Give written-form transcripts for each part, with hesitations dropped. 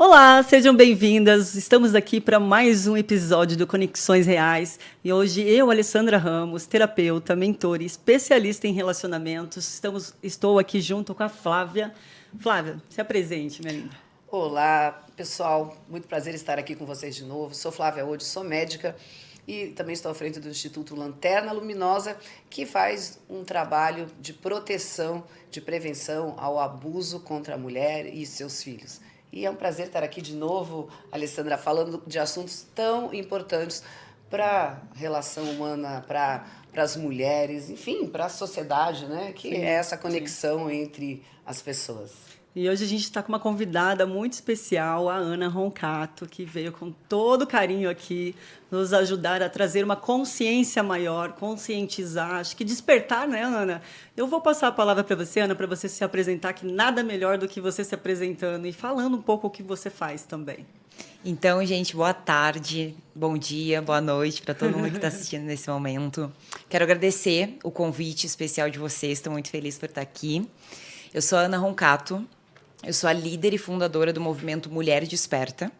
Olá, sejam bem-vindas. Estamos aqui para mais um episódio do Conexões Reais. E hoje eu, Alessandra Ramos, terapeuta, mentora e especialista em relacionamentos, estou aqui junto com a Flávia. Flávia, se apresente, minha linda. Olá, pessoal. Muito prazer estar aqui com vocês de novo. Sou Flávia Ode, sou médica e também estou à frente do Instituto Lanterna Luminosa, que faz um trabalho de proteção, de prevenção ao abuso contra a mulher e seus filhos. E é um prazer estar aqui de novo, Alessandra, falando de assuntos tão importantes para a relação humana, para as mulheres, enfim, para a sociedade, né? Que é essa conexão entre as pessoas. E hoje a gente está com uma convidada muito especial, a Ana Roncato, que veio com todo carinho aqui nos ajudar a trazer uma consciência maior, conscientizar, acho que despertar, né, Ana? Eu vou passar a palavra para você, Ana, para você se apresentar, que nada melhor do que você se apresentando e falando um pouco o que você faz também. Então, gente, boa tarde, bom dia, boa noite para todo mundo que está assistindo nesse momento. Quero agradecer o convite especial de vocês, estou muito feliz por estar aqui. Eu sou a Ana Roncato. Eu sou a líder e fundadora do movimento Mulher Desperta.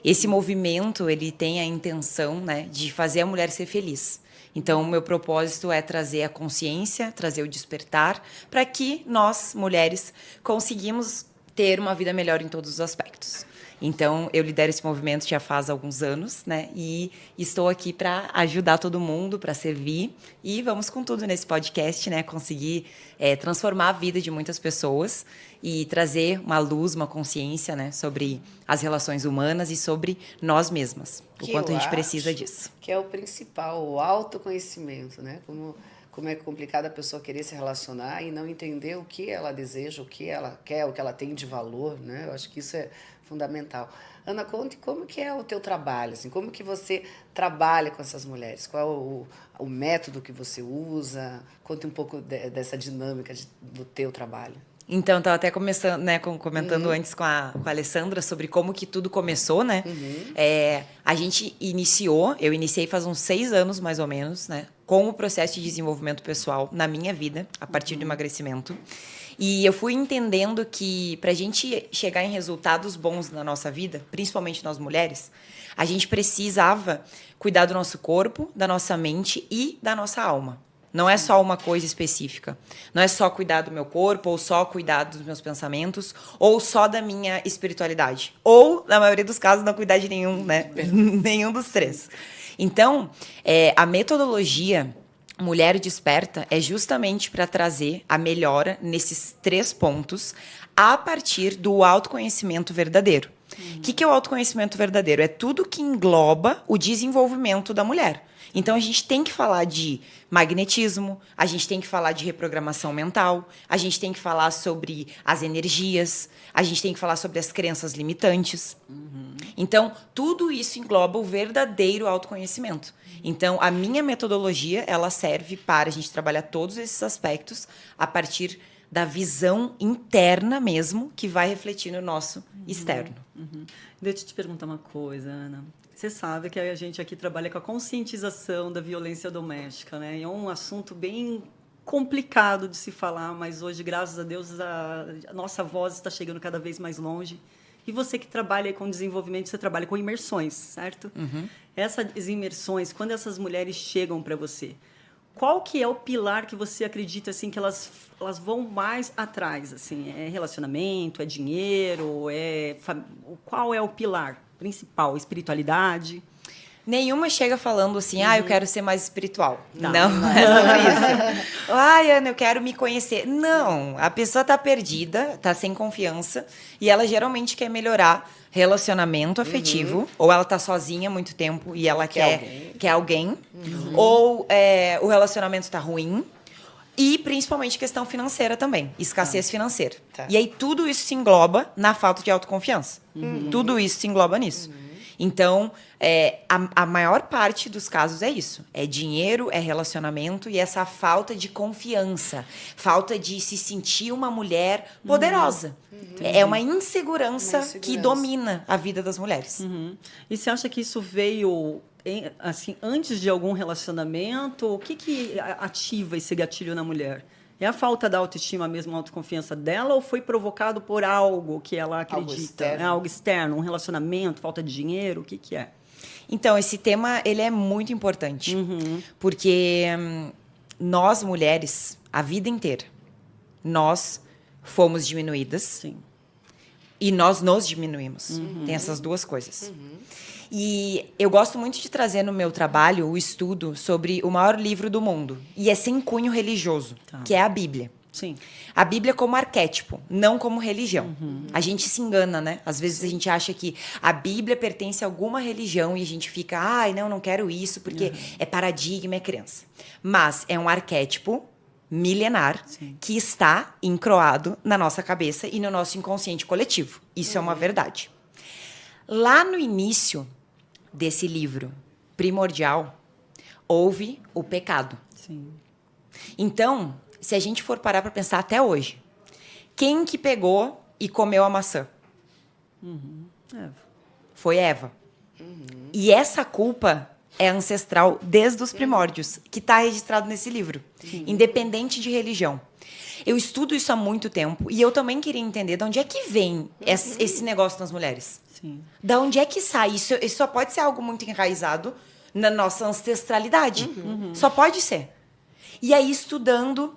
Esse movimento ele tem a intenção, né, de fazer a mulher ser feliz. Então, o meu propósito é trazer a consciência, trazer o despertar, para que nós, mulheres, conseguimos ter uma vida melhor em todos os aspectos. Então, eu lidero esse movimento já faz alguns anos, né? E estou aqui para ajudar todo mundo, para servir. E vamos com tudo nesse podcast, né? Conseguir transformar a vida de muitas pessoas e trazer uma luz, uma consciência, né? Sobre as relações humanas e sobre nós mesmas. O quanto a gente precisa disso. Que é o principal, o autoconhecimento, né? Como é complicado a pessoa querer se relacionar e não entender o que ela deseja, o que ela quer, o que ela tem de valor, né? Eu acho que isso é fundamental. Ana, conte como que é o teu trabalho, assim, como que você trabalha com essas mulheres, qual o método que você usa, conte um pouco dessa dinâmica do teu trabalho. Então, estava até começando, né, comentando antes com a Alessandra sobre como que tudo começou, né? A gente eu iniciei faz uns 6 anos, mais ou menos, né? Com o processo de desenvolvimento pessoal na minha vida, a partir do emagrecimento. E eu fui entendendo que para a gente chegar em resultados bons na nossa vida, principalmente nós mulheres, a gente precisava cuidar do nosso corpo, da nossa mente e da nossa alma. Não é só uma coisa específica. Não é só cuidar do meu corpo, ou só cuidar dos meus pensamentos, ou só da minha espiritualidade. Ou, na maioria dos casos, não cuidar de nenhum, né? Nenhum dos três. Então, a metodologia Mulher Desperta é justamente para trazer a melhora nesses 3 pontos a partir do autoconhecimento verdadeiro. O que é o autoconhecimento verdadeiro? É tudo que engloba o desenvolvimento da mulher. Então, a gente tem que falar de magnetismo, a gente tem que falar de reprogramação mental, a gente tem que falar sobre as energias, a gente tem que falar sobre as crenças limitantes. Então, tudo isso engloba o verdadeiro autoconhecimento. Então, a minha metodologia, ela serve para a gente trabalhar todos esses aspectos a partir da visão interna mesmo, que vai refletir no nosso externo. Deixa eu te perguntar uma coisa, Ana. Você sabe que a gente aqui trabalha com a conscientização da violência doméstica, né? É um assunto bem complicado de se falar, mas hoje, graças a Deus, a nossa voz está chegando cada vez mais longe. E você que trabalha com desenvolvimento, você trabalha com imersões, certo? Essas imersões, quando essas mulheres chegam para você, qual que é o pilar que você acredita assim que elas vão mais atrás? Assim, é relacionamento, é dinheiro, qual é o pilar principal? Espiritualidade? Nenhuma chega falando assim, eu quero ser mais espiritual. Não é sobre isso. Ana, eu quero me conhecer. Não, a pessoa está perdida, está sem confiança, e ela geralmente quer melhorar relacionamento afetivo, ou ela está sozinha há muito tempo e ela quer alguém, ou o relacionamento está ruim, e principalmente questão financeira também, escassez financeira. E aí tudo isso se engloba na falta de autoconfiança. Tudo isso se engloba nisso. Então, a maior parte dos casos é isso. É dinheiro, é relacionamento e essa falta de confiança. Falta de se sentir uma mulher poderosa. É uma insegurança que domina a vida das mulheres. E você acha que isso veio assim, antes de algum relacionamento? O que ativa esse gatilho na mulher? É a falta da autoestima mesmo, a autoconfiança dela, ou foi provocado por algo que ela acredita? externo. É algo externo, um relacionamento, falta de dinheiro, o que que é? Então, esse tema, ele é muito importante. Porque nós, mulheres, a vida inteira, nós fomos diminuídas. Sim. E nós nos diminuímos. Tem essas duas coisas. E eu gosto muito de trazer no meu trabalho o estudo sobre o maior livro do mundo. E é sem cunho religioso, que é a Bíblia. Sim. A Bíblia como arquétipo, não como religião. A gente se engana, né? Às vezes a gente acha que a Bíblia pertence a alguma religião e a gente fica, ai, não quero isso, porque é paradigma, é crença. Mas é um arquétipo milenar que está encroado na nossa cabeça e no nosso inconsciente coletivo. Isso é uma verdade. Lá no início desse livro primordial, houve o pecado. Sim. Então, se a gente for parar para pensar até hoje, quem que pegou e comeu a maçã? É. Foi Eva. E essa culpa é ancestral desde os primórdios, que está registrado nesse livro, independente de religião. Eu estudo isso há muito tempo e eu também queria entender de onde é que vem esse negócio nas mulheres. Sim. Da onde é que sai? Isso só pode ser algo muito enraizado na nossa ancestralidade. Só pode ser. E aí, estudando,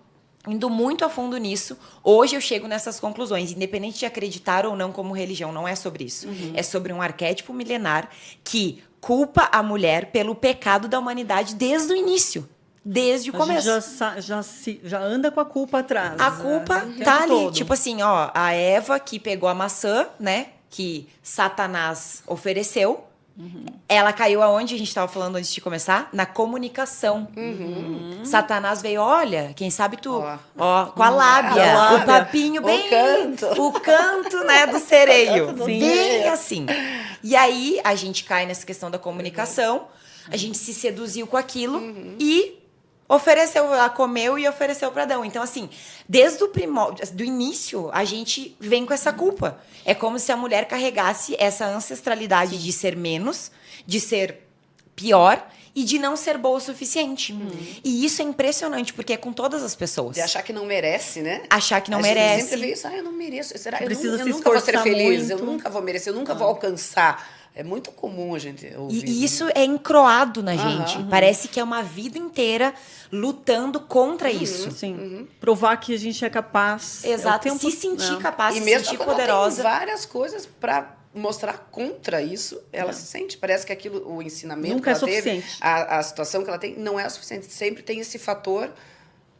indo muito a fundo nisso, hoje eu chego nessas conclusões, independente de acreditar ou não como religião, não é sobre isso. É sobre um arquétipo milenar que culpa a mulher pelo pecado da humanidade desde o início, desde o começo. A gente já anda com a culpa atrás. A culpa o tempo tá ali, todo. tipo assim, ó, a Eva que pegou a maçã, né, que Satanás ofereceu, ela caiu aonde a gente estava falando antes de começar? Na comunicação. Satanás veio, olha, quem sabe tu, ó, com a lábia, o papinho bem, o canto, né, do sereio, bem assim. E aí a gente cai nessa questão da comunicação, a gente se seduziu com aquilo e ofereceu, ela comeu e ofereceu para Adão. Então, assim, desde do início, a gente vem com essa culpa. É como se a mulher carregasse essa ancestralidade de ser menos, de ser pior e de não ser boa o suficiente. E isso é impressionante, porque é com todas as pessoas. De achar que não merece, né? Achar que não a merece. gente sempre vê isso, eu não mereço. Será? Eu Precisa se nunca vou ser esforçar feliz, muito. eu nunca vou merecer, eu nunca vou alcançar. É muito comum a gente ouvir. E isso é encroado na gente. Parece que é uma vida inteira lutando contra isso. Sim. Provar que a gente é capaz. Exato. É o tempo, Se sentir né? capaz, E se mesmo sentir quando ela poderosa. tem várias coisas para mostrar contra isso, ela se sente. Parece que aquilo, o ensinamento Nunca que ela é teve, suficiente. a situação que ela tem, não é o suficiente. Sempre tem esse fator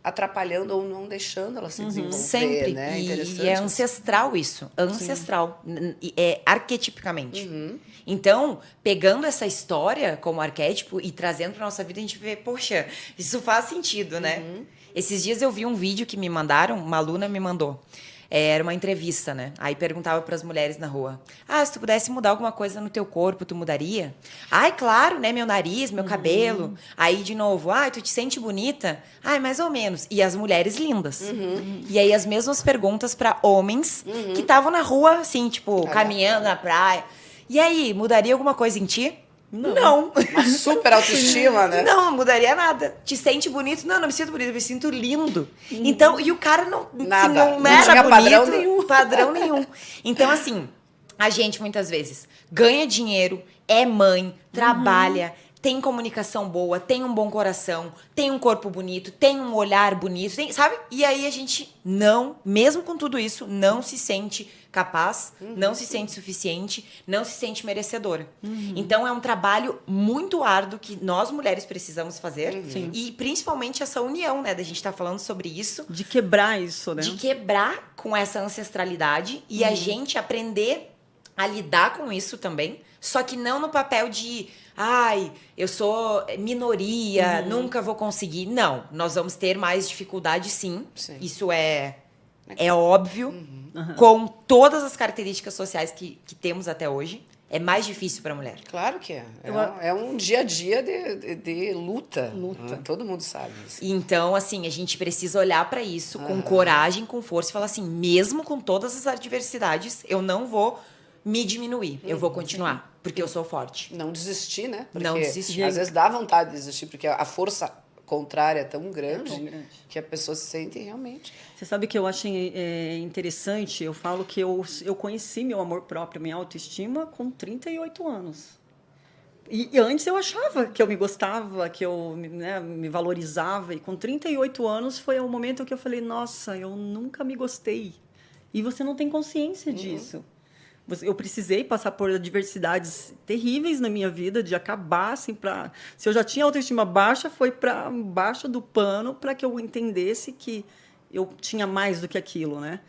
atrapalhando ou não deixando ela se desenvolver. Sempre. Né? E é ancestral isso. Ancestral. É arquetipicamente. Então, pegando essa história como arquétipo e trazendo para nossa vida, a gente vê, poxa, isso faz sentido, né? Esses dias eu vi um vídeo que me mandaram, uma aluna me mandou. Era uma entrevista, né? Aí perguntava para as mulheres na rua: ah, se tu pudesse mudar alguma coisa no teu corpo, tu mudaria? Ai, claro, né? Meu nariz, meu cabelo. Aí, de novo, ai, tu te sente bonita? Ai, mais ou menos. E as mulheres lindas. E aí, as mesmas perguntas para homens que estavam na rua, assim, tipo, caminhando na praia. E aí, mudaria alguma coisa em ti? Não. Uma super autoestima, né? Não mudaria nada. Te sente bonito? Não, não me sinto bonito, eu me sinto lindo. Então, e o cara não, Nada. não Não era tinha bonito. padrão nenhum. Padrão nenhum. Então, assim, a gente muitas vezes ganha dinheiro, é mãe, trabalha, tem comunicação boa, tem um bom coração, tem um corpo bonito, tem um olhar bonito, sabe? E aí a gente não, mesmo com tudo isso, não se sente capaz, não se sente suficiente, não se sente merecedora. Então é um trabalho muito árduo que nós mulheres precisamos fazer. E principalmente essa união, né? Da gente estar falando sobre isso. De quebrar isso, né? De quebrar com essa ancestralidade e a gente aprender a lidar com isso também. Só que não no papel de, ai, eu sou minoria, nunca vou conseguir. Não, nós vamos ter mais dificuldade, sim. Isso é óbvio. Com todas as características sociais que temos até hoje, é mais difícil para a mulher. Claro que é. É um dia a dia de luta. Né? Todo mundo sabe isso. Então, assim, a gente precisa olhar para isso com coragem, com força e falar assim, mesmo com todas as adversidades, eu não vou me diminuir. Eu vou continuar, porque eu sou forte. Não desistir, né? Porque Não desistir. às vezes dá vontade de desistir, porque a força contrária é tão grande, tão grande. que a pessoa se sente realmente... Você sabe que eu acho interessante? Eu falo que eu conheci meu amor próprio, minha autoestima, com 38 anos. E antes eu achava que eu me gostava, que eu, né, me valorizava. E com 38 anos foi o momento que eu falei, nossa, eu nunca me gostei. E você não tem consciência disso. Eu precisei passar por adversidades terríveis na minha vida, de acabar, assim, se eu já tinha autoestima baixa, foi para baixo do pano para que eu entendesse que eu tinha mais do que aquilo, né?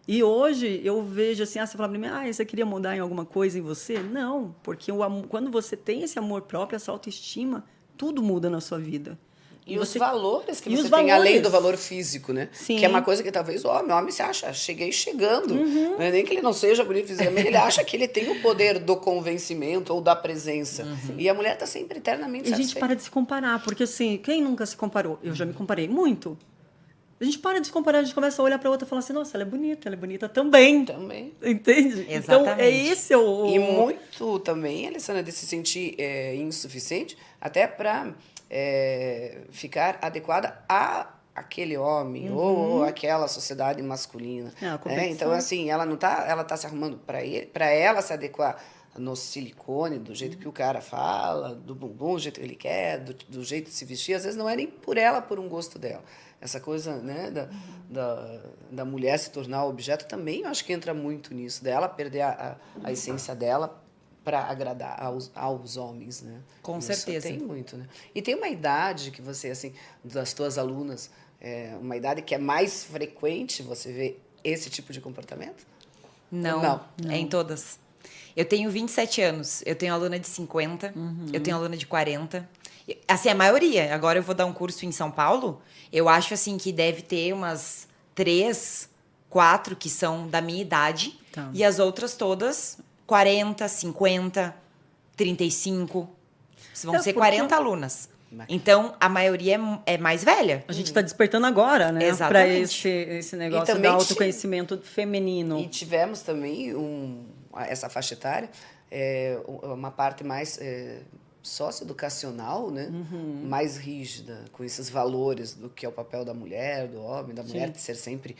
E hoje eu vejo assim, você fala para mim, você queria mudar em alguma coisa em você? Não, porque quando você tem esse amor próprio, essa autoestima, tudo muda na sua vida. E os valores que E você os tem, além valores. do valor físico, né? Sim. Que é uma coisa que talvez o homem se acha, cheguei chegando. Não é nem que ele não seja bonito fisicamente, ele acha que ele tem o poder do convencimento ou da presença. E a mulher está sempre eternamente E a satisfeita. gente para de se comparar, porque assim, quem nunca se comparou? Eu já me comparei muito. A gente para de se comparar, a gente começa a olhar para outra e falar assim, nossa, ela é bonita também. Também. Entende? Exatamente. Então, é esse E muito também, Alessandra, de se sentir insuficiente, até para ficar adequada a aquele homem ou aquela sociedade masculina. A competição. Então, assim, ela não tá, ela tá se arrumando para ela se adequar no silicone, do jeito que o cara fala, do bumbum, do jeito que ele quer, do jeito de se vestir. Às vezes não é nem por ela, por um gosto dela. Essa coisa, né, da mulher se tornar objeto também, eu acho que entra muito nisso, dela perder a essência dela para agradar aos homens, né? Com Isso certeza. Tem muito, né? E tem uma idade que você, assim, das tuas alunas, uma idade que é mais frequente você ver esse tipo de comportamento? Não. É em todas. Eu tenho 27 anos, eu tenho aluna de 50, eu tenho aluna de 40. Assim, a maioria. Agora eu vou dar um curso em São Paulo, eu acho assim que deve ter umas 3, 4 que são da minha idade, Tá. e as outras todas 40, 50, 35. Vão ser porque- 40 alunas. Então, a maioria é mais velha. A gente está despertando agora, né? Para Exatamente. esse negócio também do autoconhecimento feminino. E tivemos também essa faixa etária, uma parte mais socioeducacional, né? Mais rígida, com esses valores do que é o papel da mulher, do homem, da mulher de ser sempre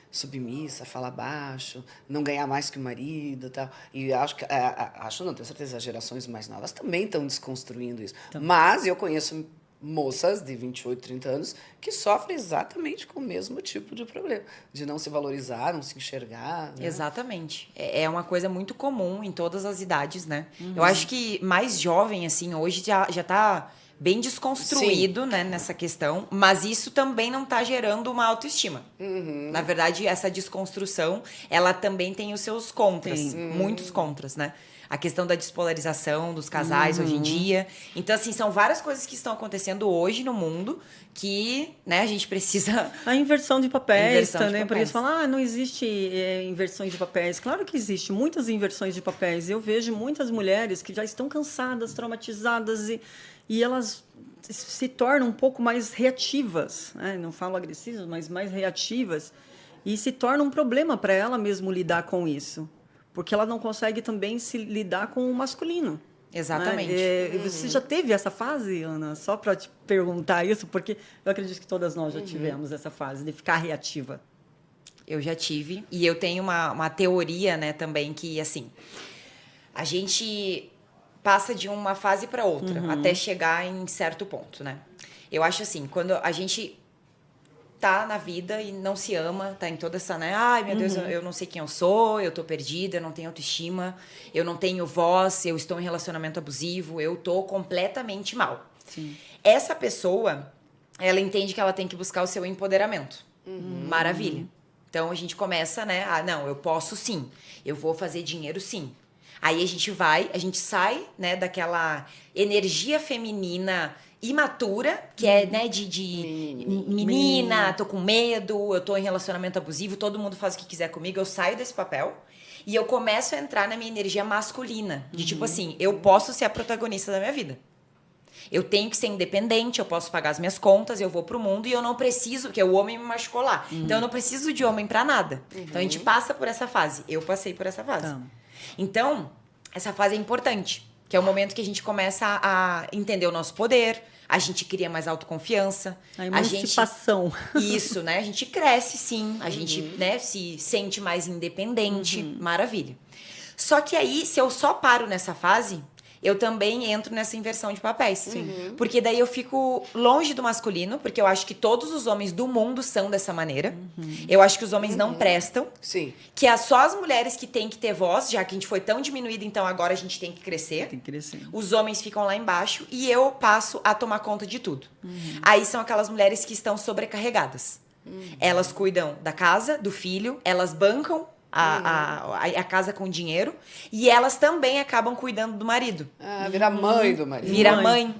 submissa, falar baixo, não ganhar mais que o marido e tal. E acho não, tenho certeza, as gerações mais novas também estão desconstruindo isso. Mas eu conheço moças de 28, 30 anos que sofrem exatamente com o mesmo tipo de problema, de não se valorizar, não se enxergar. Né? Exatamente. É uma coisa muito comum em todas as idades, né? Eu acho que mais jovem, assim, hoje já tá bem desconstruído, né, nessa questão, mas isso também não tá gerando uma autoestima. Na verdade, essa desconstrução, ela também tem os seus contras, muitos contras, né? A questão da despolarização dos casais hoje em dia. Então, assim, são várias coisas que estão acontecendo hoje no mundo que, né, a gente precisa... A inversão de papéis Inversão de também, porque papéis. eles falam, não existe inversões de papéis. Claro que existe, muitas inversões de papéis. Eu vejo muitas mulheres que já estão cansadas, traumatizadas e elas se tornam um pouco mais reativas, né? Não falo agressivas, mas mais reativas, e se torna um problema para ela mesmo lidar com isso, porque ela não consegue também se lidar com o masculino. Exatamente. Você já teve essa fase, Ana? Só para te perguntar isso, porque eu acredito que todas nós já tivemos essa fase de ficar reativa. Eu já tive. E eu tenho uma teoria, né, também, que, assim, a gente passa de uma fase para outra, até chegar em certo ponto, né? Eu acho assim, quando a gente tá na vida e não se ama, tá em toda essa, né? Ai, meu Deus, eu não sei quem eu sou, eu tô perdida, eu não tenho autoestima, eu não tenho voz, eu estou em relacionamento abusivo, eu tô completamente mal. Sim. Essa pessoa, ela entende que ela tem que buscar o seu empoderamento. Maravilha. Então, a gente começa, né? Não, eu posso sim. Eu vou fazer dinheiro sim. Aí a gente sai, né, daquela energia feminina imatura, que é, né, de menina, tô com medo, eu tô em relacionamento abusivo, todo mundo faz o que quiser comigo, eu saio desse papel e eu começo a entrar na minha energia masculina, de tipo assim, eu posso ser a protagonista da minha vida. Eu tenho que ser independente, eu posso pagar as minhas contas, eu vou pro mundo e eu não preciso, porque o homem me machucou lá. Então eu não preciso de homem pra nada. Então a gente passa por essa fase. Eu passei por essa fase. Então, essa fase é importante, que é o momento que a gente começa a entender o nosso poder, a gente cria mais autoconfiança. A emancipação. Isso, né? A gente cresce, sim. A gente, né, se sente mais independente. Maravilha. Só que aí, se eu só paro nessa fase, eu também entro nessa inversão de papéis. Porque daí eu fico longe do masculino, porque eu acho que todos os homens do mundo são dessa maneira. Eu acho que os homens não prestam. Sim. Que é só as mulheres que têm que ter voz, já que a gente foi tão diminuído, então agora a gente tem que crescer. Tem que crescer. Os homens ficam lá embaixo e eu passo a tomar conta de tudo. Aí são aquelas mulheres que estão sobrecarregadas. Elas cuidam da casa, do filho, elas bancam a casa com dinheiro e elas também acabam cuidando do marido. Vira mãe do marido. Vira mãe.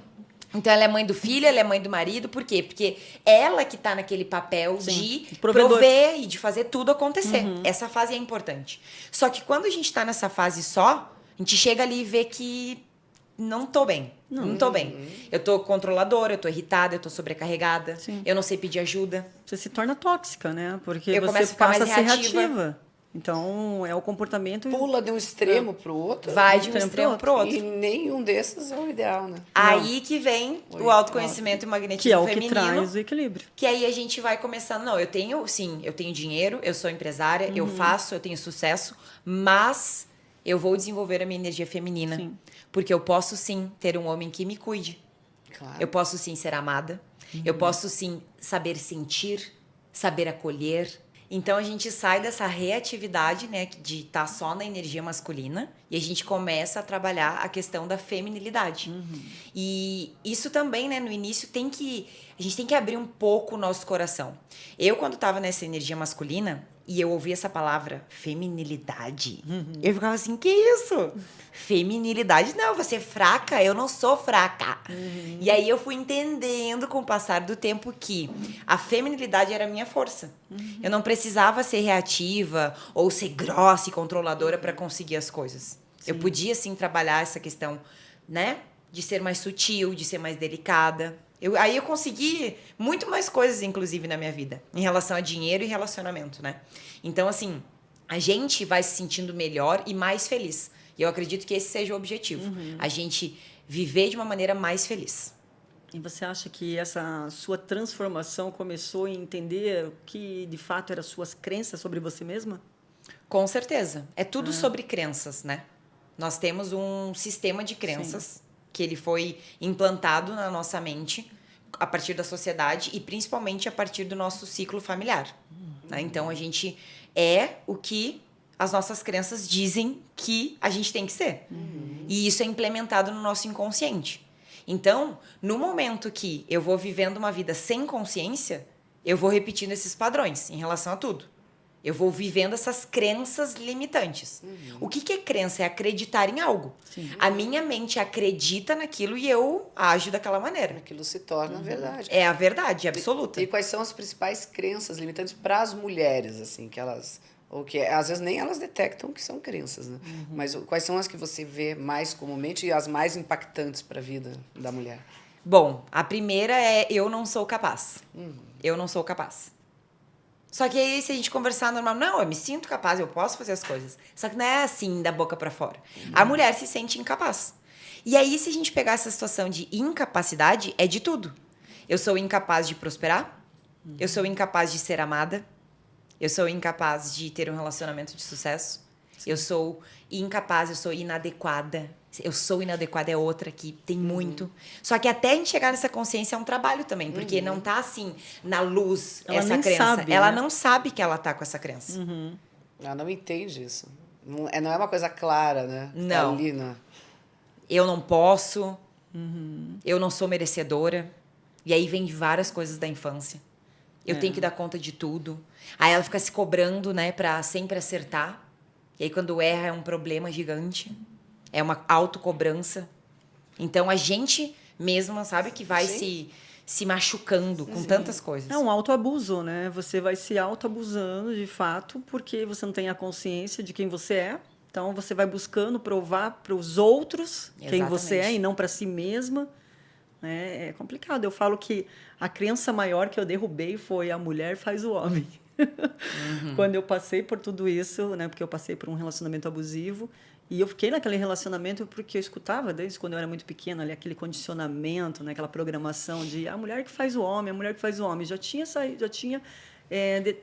Então ela é mãe do filho, ela é mãe do marido. Por quê? Porque ela que tá naquele papel de prover e de fazer tudo acontecer. Essa fase é importante. Só que quando a gente tá nessa fase só, a gente chega ali e vê que não tô bem. Não tô bem. Eu tô controladora, eu tô irritada, eu tô sobrecarregada. Sim. Eu não sei pedir ajuda. Você se torna tóxica, né? Porque Eu você começo a ficar passa a mais ser reativa. reativa. Então, é o comportamento... Pula de um extremo pro outro. Vai de um extremo pro outro. E nenhum desses é o ideal, né? Aí que vem o autoconhecimento e o magnetismo Que é o feminino. que traz o equilíbrio. Que aí a gente vai começando, não, eu tenho dinheiro, eu sou empresária, eu tenho sucesso, mas eu vou desenvolver a minha energia feminina. Sim. Porque eu posso sim ter um homem que me cuide. Claro. Eu posso sim ser amada. Eu posso sim saber sentir, saber acolher. Então a gente sai dessa reatividade, né, de estar só na energia masculina e a gente começa a trabalhar a questão da feminilidade. E isso também, né, no início a gente tem que abrir um pouco o nosso coração. Eu, quando estava nessa energia masculina e eu ouvi essa palavra feminilidade, eu ficava assim, que isso? Feminilidade? Não, você é fraca, eu não sou fraca. E aí eu fui entendendo com o passar do tempo que a feminilidade era a minha força. Eu não precisava ser reativa ou ser grossa e controladora para conseguir as coisas. Eu podia, sim, trabalhar essa questão, né, de ser mais sutil, de ser mais delicada. Aí eu consegui muito mais coisas, inclusive, na minha vida, em relação a dinheiro e relacionamento, né? Então, assim, a gente vai se sentindo melhor e mais feliz. E eu acredito que esse seja o objetivo. A gente viver de uma maneira mais feliz. E você acha que essa sua transformação começou em entender o que, de fato, eram as suas crenças sobre você mesma? Com certeza. É tudo sobre crenças, né? Nós temos um sistema de crenças que ele foi implantado na nossa mente a partir da sociedade e principalmente a partir do nosso ciclo familiar. Né? Então, a gente é o que as nossas crenças dizem que a gente tem que ser. E isso é implementado no nosso inconsciente. Então, no momento que eu vou vivendo uma vida sem consciência, eu vou repetindo esses padrões em relação a tudo. Eu vou vivendo essas crenças limitantes. O que é crença? É acreditar em algo. A minha mente acredita naquilo e eu ajo daquela maneira. Aquilo se torna verdade. É a verdade absoluta. E quais são as principais crenças limitantes para as mulheres, assim, que elas... Ou que às vezes nem elas detectam que são crenças, né? Mas quais são as que você vê mais comumente e as mais impactantes para a vida da mulher? Bom, a primeira é eu não sou capaz. Eu não sou capaz. Só que aí, se a gente conversar normal, não, eu me sinto capaz, eu posso fazer as coisas. Só que não é assim, da boca para fora. A mulher se sente incapaz. E aí, se a gente pegar essa situação de incapacidade, é de tudo. Eu sou incapaz de prosperar, eu sou incapaz de ser amada, eu sou incapaz de ter um relacionamento de sucesso, eu sou incapaz, eu sou inadequada. Eu sou inadequada é outra que tem muito. Só que até a gente chegar nessa consciência é um trabalho também, porque não tá assim na luz Ela essa nem crença. sabe, Ela né? não sabe que ela tá com essa crença. Ela não entende isso. Não é uma coisa clara, né? Não. Tá ali, né? Eu não posso, eu não sou merecedora. E aí vem várias coisas da infância. Eu tenho que dar conta de tudo. Aí ela fica se cobrando, né, pra sempre acertar. E aí quando erra é um problema gigante. É uma autocobrança. Então a gente mesma, sabe, que vai se machucando com tantas coisas. É um autoabuso, né? Você vai se autoabusando, de fato, porque você não tem a consciência de quem você é. Então, você vai buscando provar para os outros quem você é e não para si mesma. É complicado. Eu falo que a crença maior que eu derrubei foi a mulher faz o homem. Quando eu passei por tudo isso, né? Porque eu passei por um relacionamento abusivo E eu fiquei naquele relacionamento porque eu escutava desde quando eu era muito pequena ali aquele condicionamento, né, aquela programação de a mulher que faz o homem, a mulher que faz o homem.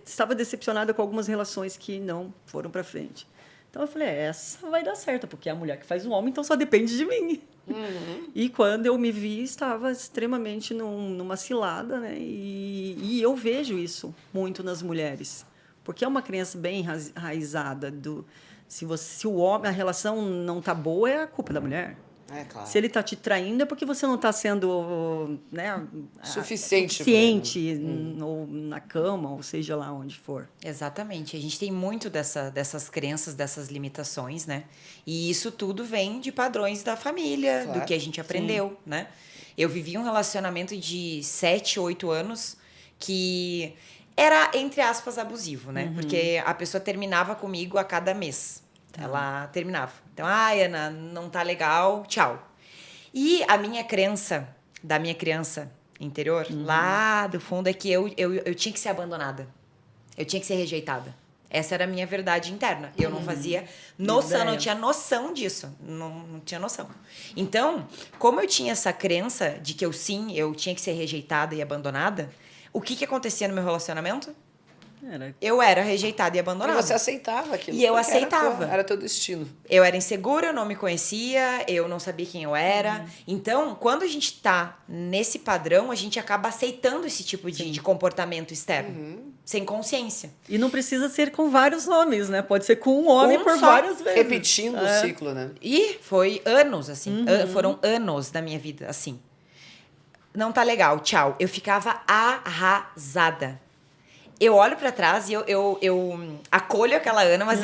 Estava decepcionada com algumas relações que não foram para frente. Então eu falei, essa vai dar certo, porque é a mulher que faz o homem, então só depende de mim. E quando eu me vi, estava extremamente numa cilada, né? E eu vejo isso muito nas mulheres, porque é uma crença bem enraizada do se o homem, a relação não está boa, é a culpa da mulher. É claro. Se ele está te traindo, é porque você não está sendo, né, Suficiente ou na cama, ou seja lá onde for. Exatamente. A gente tem muito dessas crenças, dessas limitações, né? E isso tudo vem de padrões da família, Claro. do que a gente aprendeu, né? Eu vivi um relacionamento de 7, 8 anos que era, entre aspas, abusivo, né? Porque a pessoa terminava comigo a cada mês. Ela terminava. Então, Ana, não tá legal, tchau. E a minha crença, da minha criança interior, lá do fundo, é que eu tinha que ser abandonada. Eu tinha que ser rejeitada. Essa era a minha verdade interna. Eu não fazia noção, não tinha noção disso. Não tinha noção. Então, como eu tinha essa crença de que eu tinha que ser rejeitada e abandonada, o que acontecia no meu relacionamento? Eu era rejeitada e abandonada. E você aceitava aquilo. E eu aceitava. Era teu destino. Eu era insegura, eu não me conhecia, eu não sabia quem eu era. Então, quando a gente tá nesse padrão, a gente acaba aceitando esse tipo de comportamento externo. Sem consciência. E não precisa ser com vários nomes, né? Pode ser com um homem por várias vezes. Repetindo o ciclo, né? E foi anos, assim. Foram anos da minha vida, assim. Não tá legal, tchau. Eu ficava arrasada. Eu olho pra trás e eu acolho aquela Ana, mas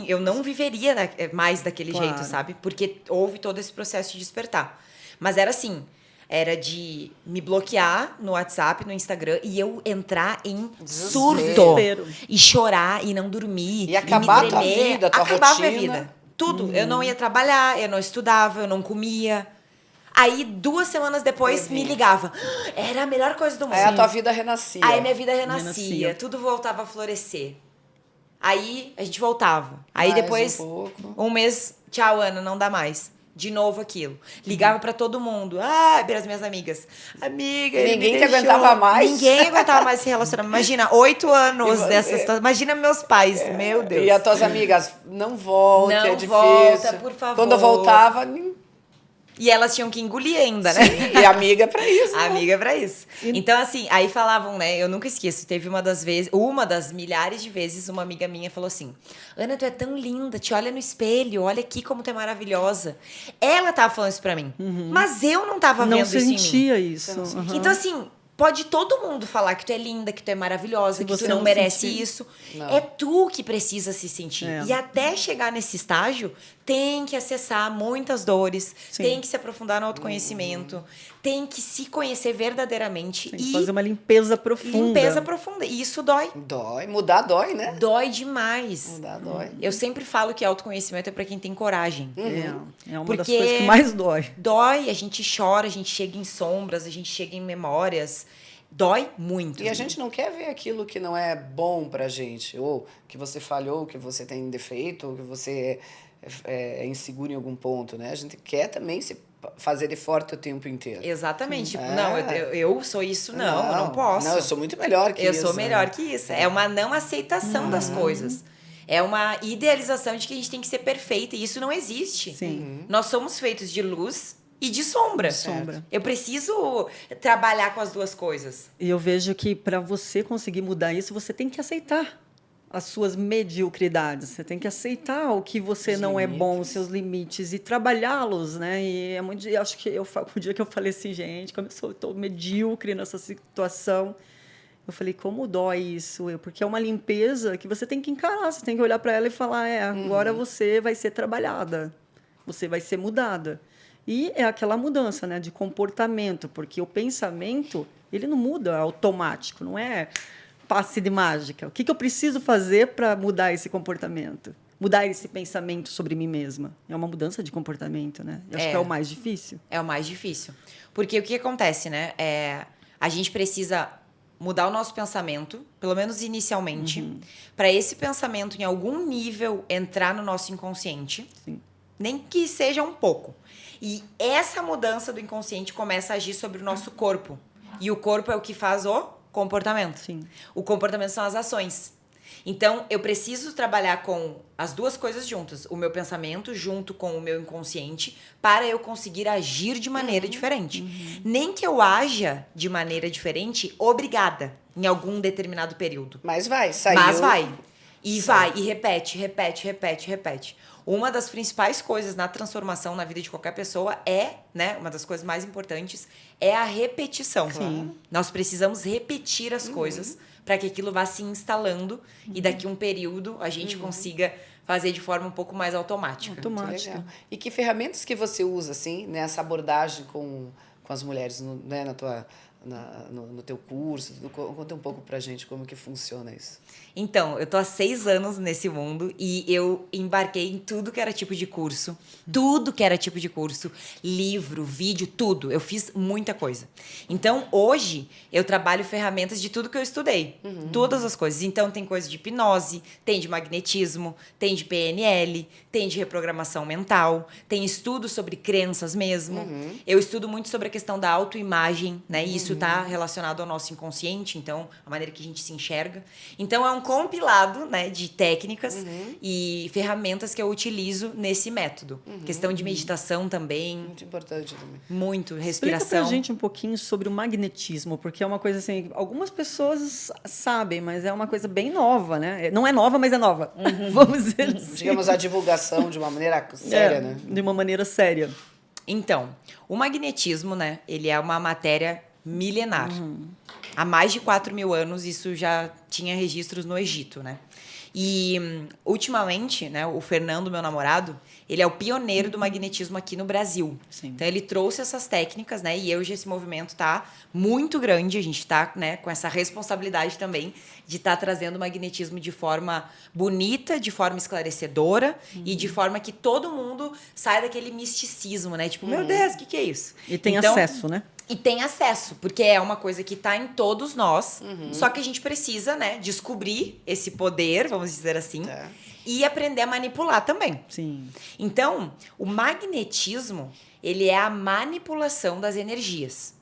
eu não viveria mais daquele jeito, sabe? Porque houve todo esse processo de despertar. Mas era assim, era de me bloquear no WhatsApp, no Instagram, e eu entrar em surto. Desespero. E chorar, e não dormir, E acabar e me a tua tremer. vida, a tua Acabava rotina. minha vida. Tudo. Eu não ia trabalhar, eu não estudava, eu não comia. Aí, 2 semanas depois, me ligava. Era a melhor coisa do mundo. Aí a tua vida renascia. Aí minha vida renascia, Renascia. tudo voltava a florescer. Aí a gente voltava. Aí Mais depois, um pouco. um mês, tchau, Ana, não dá mais. De novo aquilo. Ligava pra todo mundo. Para as minhas amigas. Amiga, ele Ninguém me te deixou. aguentava mais. Ninguém aguentava mais esse relacionamento. Imagina, 8 anos dessa situação. Imagina meus pais, meu Deus. E as tuas amigas, não volta, Não é difícil. volta, por favor. Quando eu voltava, E elas tinham que engolir ainda, né? e amiga é pra isso. A amiga é pra isso. Então, assim, aí falavam, né? Eu nunca esqueço. Teve uma das milhares de vezes, uma amiga minha falou assim: Ana, tu é tão linda, te olha no espelho, olha aqui como tu é maravilhosa. Ela tava falando isso pra mim. Mas eu não tava Não vendo isso em mim. sentia isso. Então, assim, pode todo mundo falar que tu é linda, que tu é maravilhosa, Se que tu você não não merece sentir. isso. Não. É tu que precisa se sentir. É. E até chegar nesse estágio, tem que acessar muitas dores, Sim. tem que se aprofundar no autoconhecimento, tem que se conhecer verdadeiramente Tem que e fazer uma limpeza profunda. limpeza profunda. E isso dói. Dói. Mudar dói, né? Dói demais. Mudar dói. Eu sempre falo que autoconhecimento é pra quem tem coragem. É uma das Porque coisas que mais dói. Dói, a gente chora, a gente chega em sombras, a gente chega em memórias. Dói muito. E a gente não quer ver aquilo que não é bom pra gente. Ou que você falhou, que você tem defeito, ou que você é inseguro em algum ponto, né? A gente quer também se fazer de forte o tempo inteiro. Exatamente. Tipo, É. não, eu sou isso, não, eu não posso. Não, eu sou muito melhor que Eu isso. sou melhor né? que isso. É uma não aceitação das coisas. É uma idealização de que a gente tem que ser perfeita. E isso não existe. Sim. Nós somos feitos de luz e de sombra. Sombra. Eu preciso trabalhar com as duas coisas. E eu vejo que para você conseguir mudar isso, você tem que aceitar as suas mediocridades. Você tem que aceitar o que você Os não é bom, os limites. seus limites e trabalhá-los, né? E é muito, eu acho que o dia que eu falei assim, gente, como eu estou medíocre nessa situação, eu falei, como dói isso? Porque é uma limpeza que você tem que encarar, você tem que olhar para ela e falar, agora você vai ser trabalhada, você vai ser mudada. E é aquela mudança, né, de comportamento, porque o pensamento, ele não muda automático, não é passe de mágica. O que eu preciso fazer para mudar esse comportamento? Mudar esse pensamento sobre mim mesma. É uma mudança de comportamento, né? Eu acho que é o mais difícil. É o mais difícil. Porque o que acontece, né? A gente precisa mudar o nosso pensamento, pelo menos inicialmente, para esse pensamento, em algum nível, entrar no nosso inconsciente. Sim. Nem que seja um pouco. E essa mudança do inconsciente começa a agir sobre o nosso corpo. E o corpo é o que faz o comportamento. Sim. O comportamento são as ações. Então, eu preciso trabalhar com as duas coisas juntas. O meu pensamento junto com o meu inconsciente para eu conseguir agir de maneira diferente. Nem que eu haja de maneira diferente, obrigada, em algum determinado período. Mas vai, saiu. Mas vai. E vai, e repete, repete, repete, repete. Uma das principais coisas na transformação na vida de qualquer pessoa é, né, uma das coisas mais importantes, é a repetição. Sim. Nós precisamos repetir as coisas para que aquilo vá se instalando e daqui a um período a gente consiga fazer de forma um pouco mais automática. Muito Automática. legal. E que ferramentas que você usa, assim, nessa abordagem com as mulheres, né, no teu curso? Conta um pouco pra gente como que funciona isso. Então, eu tô há 6 anos nesse mundo e eu embarquei em tudo que era tipo de curso. Tudo que era tipo de curso. Livro, vídeo, tudo. Eu fiz muita coisa. Então, hoje, eu trabalho ferramentas de tudo que eu estudei. Todas as coisas. Então, tem coisa de hipnose, tem de magnetismo, tem de PNL, tem de reprogramação mental, tem estudo sobre crenças mesmo. Eu estudo muito sobre a questão da autoimagem, né? E isso tá relacionado ao nosso inconsciente, então, a maneira que a gente se enxerga. Então, é um compilado, né, de técnicas e ferramentas que eu utilizo nesse método. Questão de meditação também, Muito importante também. muito, Explica respiração. pra gente um pouquinho sobre o magnetismo, porque é uma coisa assim, algumas pessoas sabem, mas é uma coisa bem nova, né? Não é nova, mas é nova. Vamos dizer assim. Digamos, a divulgação de uma maneira séria, né? De uma maneira séria. Então, o magnetismo, né, ele é uma matéria milenar. Há mais de 4.000 anos, isso já tinha registros no Egito, né? E, ultimamente, né, o Fernando, meu namorado, ele é o pioneiro do magnetismo aqui no Brasil. Sim. Então, ele trouxe essas técnicas, né? E hoje esse movimento tá muito grande. A gente tá, né, com essa responsabilidade também de estar trazendo o magnetismo de forma bonita, de forma esclarecedora e de forma que todo mundo saia daquele misticismo, né? Tipo, meu Deus, o que é isso? E tem Então, acesso, né? e tem acesso, porque é uma coisa que está em todos nós, só que a gente precisa, né, descobrir esse poder, vamos dizer assim, Tá. e aprender a manipular também. Sim. Então, o magnetismo, ele é a manipulação das energias.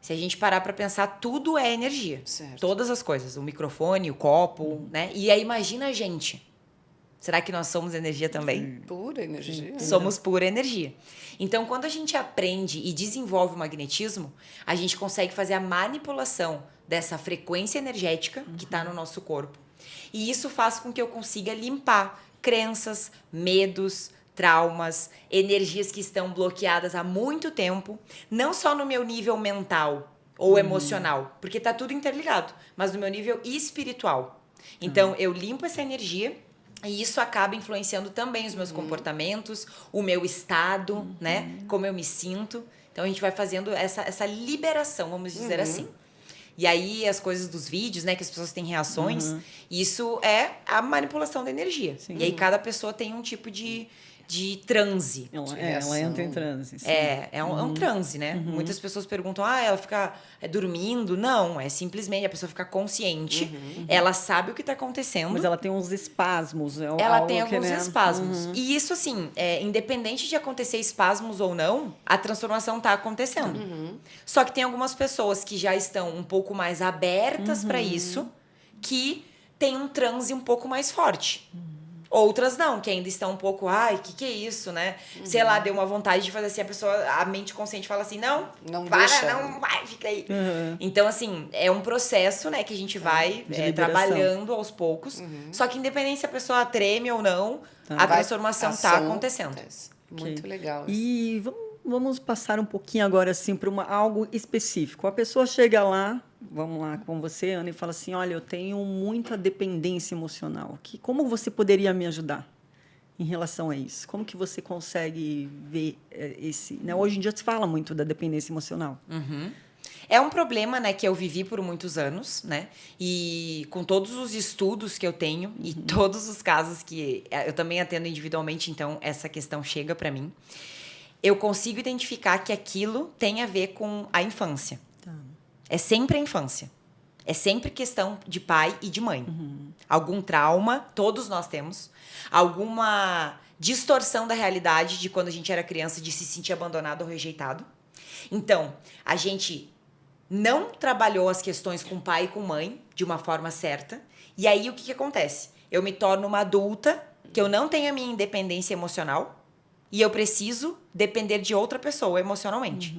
Se a gente parar para pensar, tudo é energia. Certo. Todas as coisas, o microfone, o copo, né? E aí imagina a gente. Será que nós somos energia também? Pura energia. Somos pura energia. Então, quando a gente aprende e desenvolve o magnetismo, a gente consegue fazer a manipulação dessa frequência energética que está no nosso corpo. E isso faz com que eu consiga limpar crenças, medos, traumas, energias que estão bloqueadas há muito tempo, não só no meu nível mental ou emocional, porque está tudo interligado, mas no meu nível espiritual. Então, eu limpo essa energia. E isso acaba influenciando também os meus comportamentos, o meu estado, né? Como eu me sinto. Então, a gente vai fazendo essa liberação, vamos dizer assim. E aí, as coisas dos vídeos, né? Que as pessoas têm reações. Isso é a manipulação da energia. Sim. E aí, cada pessoa tem um tipo de transe. Ela entra em transe. Sim. É um transe, né? Muitas pessoas perguntam, ela fica dormindo? Não, é simplesmente a pessoa fica consciente, ela sabe o que está acontecendo. Mas ela tem uns espasmos. Ela tem que, alguns né? espasmos. E isso, assim, independente de acontecer espasmos ou não, a transformação está acontecendo. Só que tem algumas pessoas que já estão um pouco mais abertas para isso, que tem um transe um pouco mais forte. Outras não, que ainda estão um pouco, que é isso, né? Sei lá, deu uma vontade de fazer assim, a mente consciente fala assim, não deixa. não vai, fica aí. Então, assim, é um processo, né, que a gente vai De liberação. trabalhando aos poucos. Só que independente se a pessoa treme ou não, a transformação está acontecendo. Muito Ok. legal. Isso. E vamos passar um pouquinho agora assim para algo específico. A pessoa chega lá, vamos lá com você, Ana, e fala assim, olha, eu tenho muita dependência emocional. Como você poderia me ajudar em relação a isso? Como que você consegue ver esse... Né? Hoje em dia se fala muito da dependência emocional. É um problema, né, que eu vivi por muitos anos, né? E com todos os estudos que eu tenho e todos os casos que eu também atendo individualmente, então essa questão chega para mim. Eu consigo identificar que aquilo tem a ver com a infância. Tá. É sempre a infância. É sempre questão de pai e de mãe. Algum trauma, todos nós temos. Alguma distorção da realidade de quando a gente era criança, de se sentir abandonado ou rejeitado. Então, a gente não trabalhou as questões com pai e com mãe de uma forma certa. E aí, o que acontece? Eu me torno uma adulta que eu não tenho a minha independência emocional e eu preciso depender de outra pessoa emocionalmente.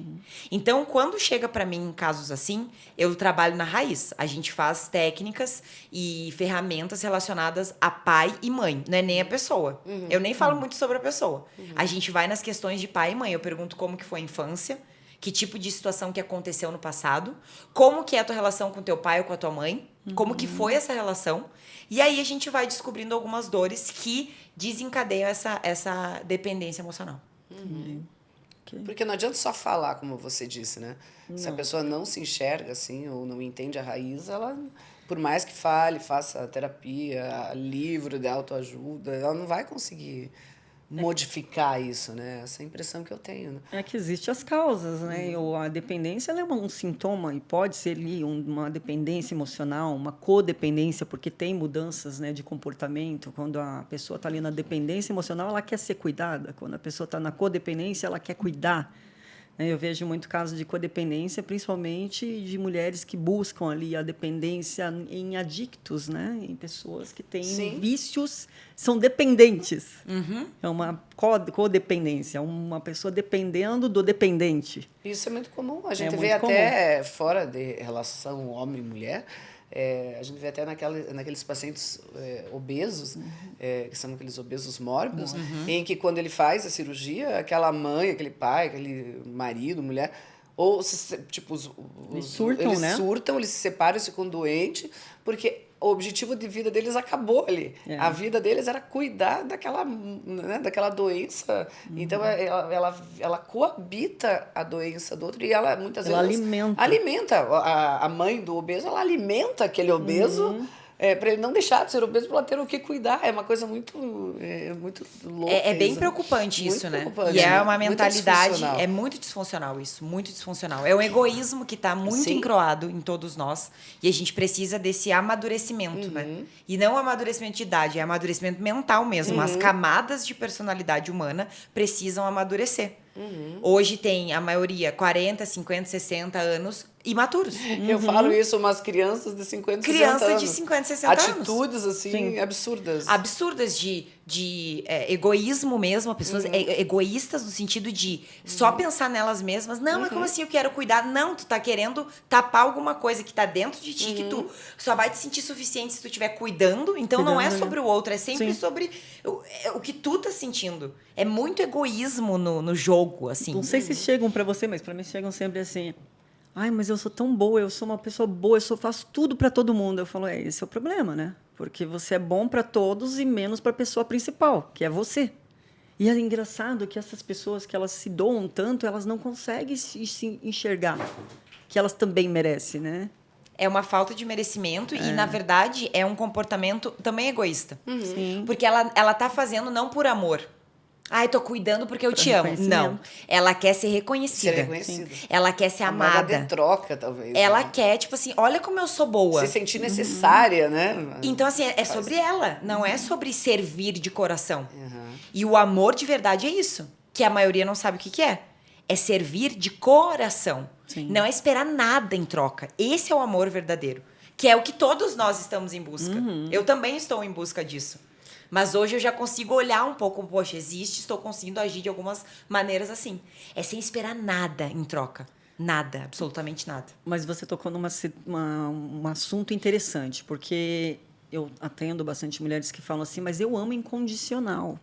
Então, quando chega pra mim em casos assim, eu trabalho na raiz. A gente faz técnicas e ferramentas relacionadas a pai e mãe, não é nem a pessoa. Eu nem falo muito sobre a pessoa. A gente vai nas questões de pai e mãe. Eu pergunto como que foi a infância, que tipo de situação que aconteceu no passado, como que é a tua relação com teu pai ou com a tua mãe, como que foi essa relação. E aí a gente vai descobrindo algumas dores que desencadeiam essa dependência emocional. Porque não adianta só falar, como você disse, né? Se a Não. pessoa não se enxerga assim, ou não entende a raiz, ela, por mais que fale, faça terapia, livro de autoajuda, ela não vai conseguir modificar isso, né? Essa é a impressão que eu tenho, né? É que existem as causas, né? A dependência ela é um sintoma e pode ser ali uma dependência emocional, uma codependência, porque tem mudanças, né, de comportamento. Quando a pessoa está ali na dependência emocional, ela quer ser cuidada. Quando a pessoa está na codependência, ela quer cuidar. Eu vejo muito caso de codependência, principalmente de mulheres que buscam ali a dependência em adictos, né? Em pessoas que têm Sim. vícios, são dependentes. É uma codependência, uma pessoa dependendo do dependente. Isso é muito comum. A gente muito vê até fora de relação homem e mulher. A gente vê até naqueles pacientes obesos, que são aqueles obesos mórbidos, em que quando ele faz a cirurgia, aquela mãe, aquele pai, aquele marido, mulher, ou tipo, Eles surtam, eles né? surtam, eles se separam, eles ficam doentes, porque o objetivo de vida deles acabou ali. É. A vida deles era cuidar daquela, né, daquela doença. Então, ela coabita a doença do outro e ela, muitas Ela vezes... alimenta. A mãe do obeso, ela alimenta aquele obeso para ele não deixar de ser obeso, para ela ter o que cuidar. É uma coisa muito louca. É bem isso. preocupante Muito isso, né? preocupante, E é né? uma Muito mentalidade, disfuncional. é muito disfuncional isso, muito disfuncional. É um egoísmo que está muito Sim. encroado em todos nós e a gente precisa desse amadurecimento, né? E não amadurecimento de idade, é amadurecimento mental mesmo. As camadas de personalidade humana precisam amadurecer. Hoje tem a maioria 40, 50, 60 anos imaturos. Eu falo isso, umas crianças de 50, 60 Criança anos. de 50, 60 anos. Atitudes, assim, Sim. absurdas. Absurdas de egoísmo mesmo, pessoas egoístas no sentido de só pensar nelas mesmas. Não, é como assim eu quero cuidar. Não, tu tá querendo tapar alguma coisa que tá dentro de ti, que tu só vai te sentir suficiente se tu estiver cuidando. Então não é Cuidando, sobre o outro, é sempre Sim. sobre o que tu tá sentindo. É muito egoísmo no jogo, assim. Não sei se chegam para você, mas para mim chegam sempre assim. Ai, mas eu sou tão boa, eu sou uma pessoa boa, faço tudo para todo mundo. Eu falo, esse é o problema, né? Porque você é bom para todos e menos para a pessoa principal, que é você. E é engraçado que essas pessoas que elas se doam tanto, elas não conseguem se enxergar que elas também merecem, né? É uma falta de merecimento e, na verdade, é um comportamento também egoísta. Sim. Porque ela tá fazendo não por amor. Ai, tô cuidando porque eu te amo. reconhecimento. Não. Ela quer ser reconhecida. Ser reconhecida. Ela quer ser A moda amada. de troca, talvez. Ela né? quer, tipo assim, olha como eu sou boa. Se sentir necessária, né? Então, assim, é sobre ela. Não é sobre servir de coração. E o amor de verdade é isso. Que a maioria não sabe o que é. É servir de coração. Sim. Não é esperar nada em troca. Esse é o amor verdadeiro. Que é o que todos nós estamos em busca. Eu também estou em busca disso. Mas hoje eu já consigo olhar um pouco, poxa, estou conseguindo agir de algumas maneiras assim. É sem esperar nada em troca. Nada, absolutamente nada. Mas você tocou um assunto interessante, porque eu atendo bastante mulheres que falam assim, mas eu amo incondicional.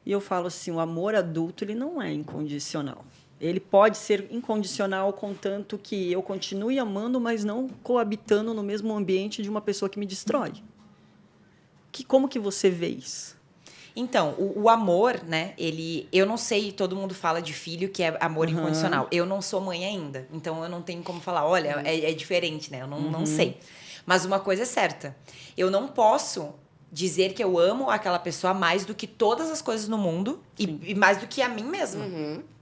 E eu falo assim, o amor adulto ele não é incondicional. Ele pode ser incondicional contanto que eu continue amando, mas não coabitando no mesmo ambiente de uma pessoa que me destrói. Como que você vê isso? Então, o amor, né, eu não sei, todo mundo fala de filho que é amor incondicional. Eu não sou mãe ainda, então eu não tenho como falar, olha, é diferente, né? Eu não sei. Mas uma coisa é certa, eu não posso dizer que eu amo aquela pessoa mais do que todas as coisas no mundo e mais do que a mim mesma.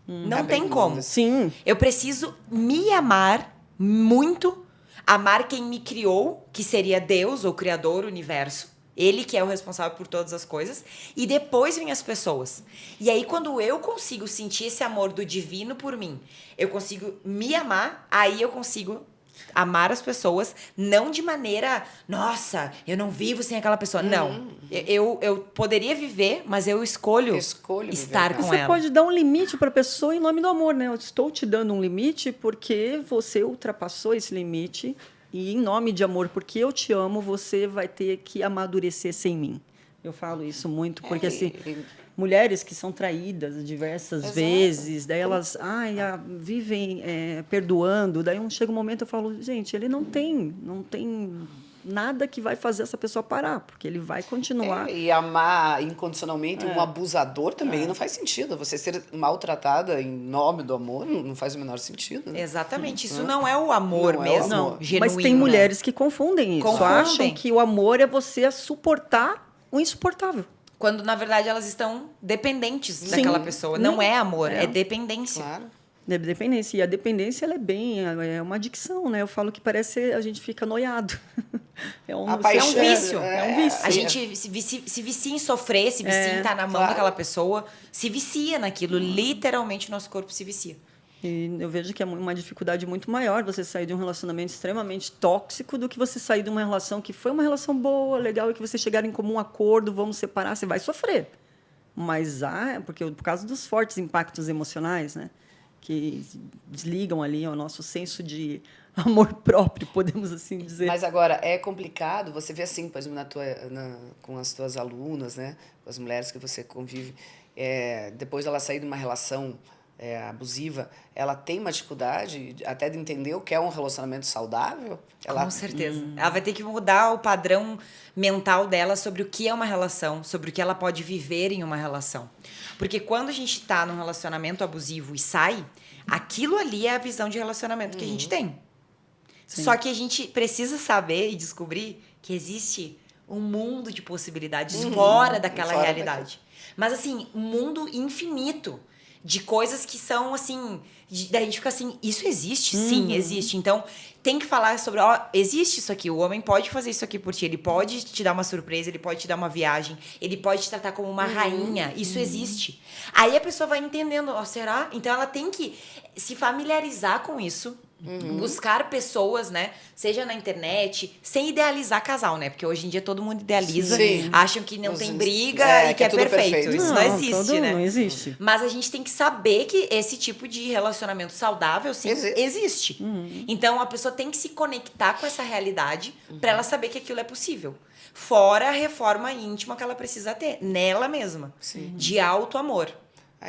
Não tem como. Sim. Eu preciso me amar muito, amar quem me criou, que seria Deus, ou Criador, o universo, Ele que é o responsável por todas as coisas. E depois vêm as pessoas. E aí, quando eu consigo sentir esse amor do divino por mim, eu consigo me amar, aí eu consigo amar as pessoas, não de maneira, nossa, eu não vivo sem aquela pessoa. Não. Eu poderia viver, mas eu escolho estar viver. com Você ela. pode dar um limite para a pessoa em nome do amor, né? Eu estou te dando um limite porque você ultrapassou esse limite e em nome de amor, porque eu te amo, você vai ter que amadurecer sem mim. Eu falo isso muito porque assim, mulheres que são traídas diversas Exato. vezes, daí elas vivem perdoando, daí chega um momento eu falo, gente, ele não tem nada que vai fazer essa pessoa parar, porque ele vai continuar. E amar incondicionalmente um abusador também não faz sentido. Você ser maltratada em nome do amor não faz o menor sentido. Né? Exatamente. Isso não é o amor Não é o mesmo, amor. genuíno. Mas tem né? mulheres que confundem isso, Confundem. acham que o amor é você suportar o insuportável. Quando, na verdade, elas estão dependentes Sim. daquela pessoa. Não é amor, é É. dependência. Claro. Dependência. E a dependência ela é uma adicção, né? Eu falo que parece a gente fica noiado. A paixão, É um vício. É um vício. A gente se vicia em sofrer, se vicia em estar na mão claro. daquela pessoa, se vicia naquilo. Literalmente, o nosso corpo se vicia. E eu vejo que é uma dificuldade muito maior você sair de um relacionamento extremamente tóxico do que você sair de uma relação que foi uma relação boa, legal, e que você chegar em comum acordo, vamos separar, você vai sofrer. Mas porque por causa dos fortes impactos emocionais, né, que desligam ali o nosso senso de amor próprio, podemos assim dizer. Mas agora, é complicado, você vê assim, por exemplo, com as tuas alunas, né, com as mulheres que você convive, depois dela sair de uma relação abusiva, ela tem uma dificuldade até de entender o que é um relacionamento saudável? Com certeza. Ela vai ter que mudar o padrão mental dela sobre o que é uma relação, sobre o que ela pode viver em uma relação. Porque quando a gente está num relacionamento abusivo e sai, aquilo ali é a visão de relacionamento que a gente tem. Sim. Só que a gente precisa saber e descobrir que existe um mundo de possibilidades fora daquela realidade. Mas assim, um mundo infinito de coisas que são assim, daí a gente fica assim, isso existe? Sim, existe. Então, tem que falar sobre, existe isso aqui, o homem pode fazer isso aqui por ti, ele pode te dar uma surpresa, ele pode te dar uma viagem, ele pode te tratar como uma rainha, isso existe. Aí a pessoa vai entendendo, será? Então ela tem que se familiarizar com isso, buscar pessoas, né? Seja na internet, sem idealizar casal, né? Porque hoje em dia todo mundo idealiza, Sim. acham que não tem briga e que é tudo perfeito. perfeito. Isso não existe, né? Não existe. Mas a gente tem que saber que esse tipo de relacionamento saudável, sim, existe. Então, a pessoa tem que se conectar com essa realidade para ela saber que aquilo é possível. Fora a reforma íntima que ela precisa ter, nela mesma. De auto-amor.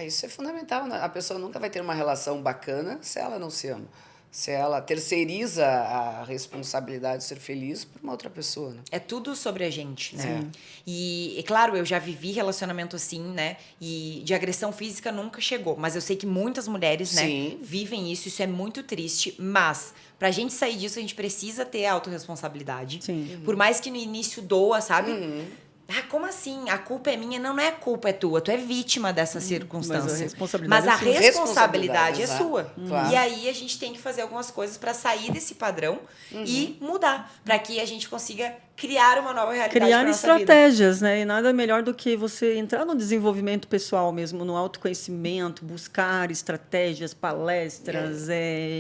Isso é fundamental. Né? A pessoa nunca vai ter uma relação bacana se ela não se ama. Se ela terceiriza a responsabilidade de ser feliz para uma outra pessoa, né? É tudo sobre a gente, né? E claro, eu já vivi relacionamento assim, né? E de agressão física nunca chegou. Mas eu sei que muitas mulheres, né, vivem isso é muito triste. Mas pra gente sair disso, a gente precisa ter autorresponsabilidade. Sim. Por mais que no início doa, sabe? Como assim? A culpa é minha? Não, não é culpa, é tua. Tu é vítima dessa circunstância. Mas a responsabilidade é sua. Claro. E aí a gente tem que fazer algumas coisas para sair desse padrão e mudar. Para que a gente consiga criar uma nova realidade Criar pra nossa vida. estratégias, né? E nada melhor do que você entrar no desenvolvimento pessoal mesmo, no autoconhecimento, buscar estratégias, palestras,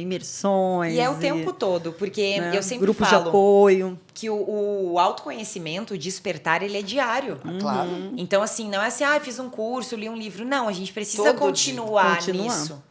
imersões. E é o tempo todo, porque né? eu sempre Grupos falo de apoio. que o autoconhecimento, o despertar, ele é diário. Claro. Então, assim, não é assim, fiz um curso, li um livro. Não, a gente precisa Todo continuar dia. nisso.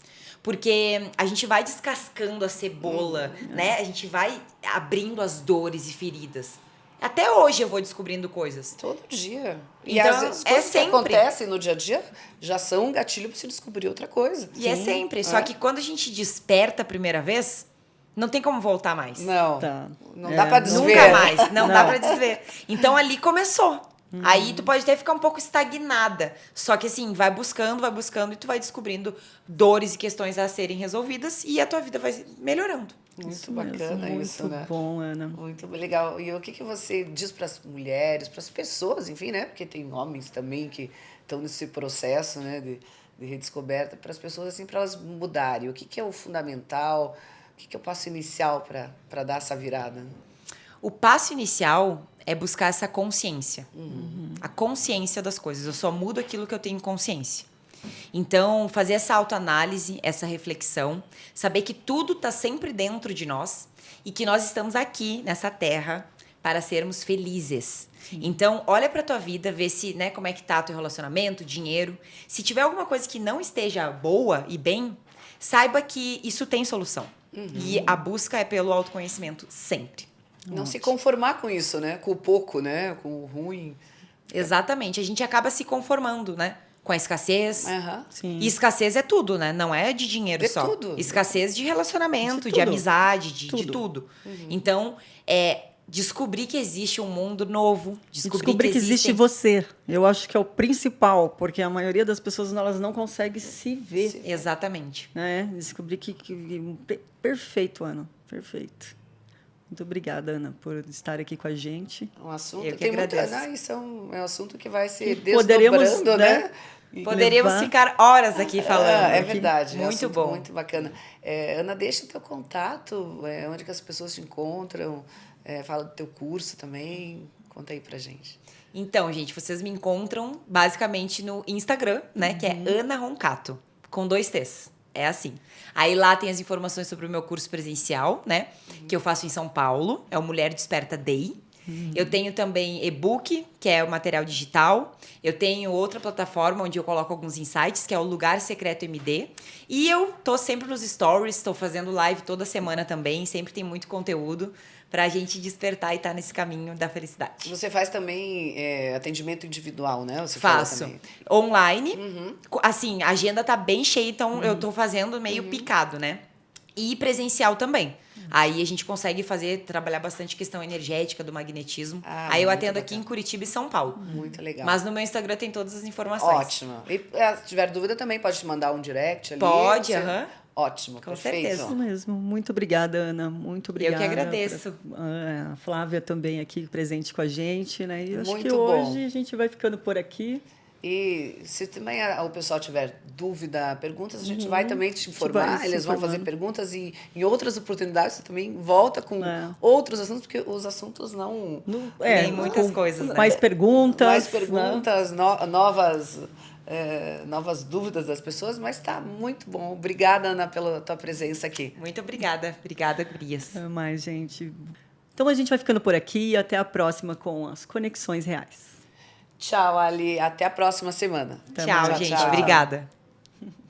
Porque a gente vai descascando a cebola, né? A gente vai abrindo as dores e feridas. Até hoje eu vou descobrindo coisas. Todo dia. Então, E às vezes coisas que sempre. acontecem no dia a dia já são um gatilho para se descobrir outra coisa. E é sempre. Só que quando a gente desperta a primeira vez, não tem como voltar mais. Não. Tá. Não dá para desver. Nunca mais. Não dá pra desver. Então ali começou. Aí tu pode até ficar um pouco estagnada. Só que assim, vai buscando e tu vai descobrindo dores e questões a serem resolvidas e a tua vida vai melhorando. Muito bacana isso, né? Muito bom, Ana. Muito legal. E o que você diz para as mulheres, para as pessoas, enfim, né? Porque tem homens também que estão nesse processo, né, de redescoberta, para as pessoas, assim, para elas mudarem. O que é o fundamental? O que é o passo inicial para dar essa virada? O passo inicial é buscar essa consciência. A consciência das coisas. Eu só mudo aquilo que eu tenho consciência. Então, fazer essa autoanálise, essa reflexão, saber que tudo está sempre dentro de nós e que nós estamos aqui nessa terra para sermos felizes. Então, olha para tua vida, vê se, né, como é que tá teu relacionamento, dinheiro. Se tiver alguma coisa que não esteja boa e bem, saiba que isso tem solução. E a busca é pelo autoconhecimento sempre. Não se conformar com isso, né? Com o pouco, né? Com o ruim. Exatamente. A gente acaba se conformando, né? Com a escassez. Sim. E escassez é tudo, né? Não é de dinheiro De só. tudo. Escassez de relacionamento, De de tudo. amizade, de Tudo. tudo. Então, descobrir que existe um mundo novo. Descobrir que existe existem- você. Eu acho que é o principal, porque a maioria das pessoas elas não consegue se ver. Exatamente. Né? Descobrir perfeito, Ana. Perfeito. Muito obrigada, Ana, por estar aqui com a gente. Um assunto. Eu que Tem muito, agradeço. isso é um assunto que vai se Poderemos, desdobrando, né? E Poderíamos levar- ficar horas aqui falando. É aqui. verdade. Muito assunto bom. Muito bacana. Ana, deixa o teu contato, onde que as pessoas te encontram. Fala do teu curso também. Conta aí pra gente. Então, gente, vocês me encontram basicamente no Instagram, né? Que é Ana Roncato, com 2 T's. É assim. Aí lá tem as informações sobre o meu curso presencial, né? Que eu faço em São Paulo. É o Mulher Desperta Day. Eu tenho também e-book, que é o material digital. Eu tenho outra plataforma onde eu coloco alguns insights, que é o Lugar Secreto MD. E eu tô sempre nos stories, tô fazendo live toda semana também. Sempre tem muito conteúdo pra gente despertar e estar nesse caminho da felicidade. Você faz também atendimento individual, né? Você falou Faço. também. Online. Assim, a agenda tá bem cheia, então eu tô fazendo meio picado, né? E presencial também. Aí a gente consegue trabalhar bastante questão energética do magnetismo. Aí eu muito atendo aqui bacana. em Curitiba e São Paulo. Muito legal. Mas no meu Instagram tem todas as informações. Ótimo. E se tiver dúvida também pode te mandar um direct ali. Pode, Você- aham. Ótimo, Com perfeito. certeza. Isso mesmo. Muito obrigada, Ana. Muito obrigada. Eu que agradeço. A Flávia também aqui presente com a gente, né? E eu acho que Muito bom. hoje a gente vai ficando por aqui. E se também o pessoal tiver dúvida, perguntas, a gente vai também te informar. vai se Eles vão fazer informando. perguntas e em outras oportunidades você também volta com outros assuntos, porque os assuntos não... Tem muitas coisas, né? Mais perguntas. mais né? perguntas, novas dúvidas das pessoas, mas tá muito bom. Obrigada, Ana, pela tua presença aqui. Muito obrigada. Obrigada, gurias. Mais, gente. Então a gente vai ficando por aqui e até a próxima com as Conexões Reais. Tchau, Ali. Até a próxima semana. Até Tchau, mais. gente. Tchau. Obrigada.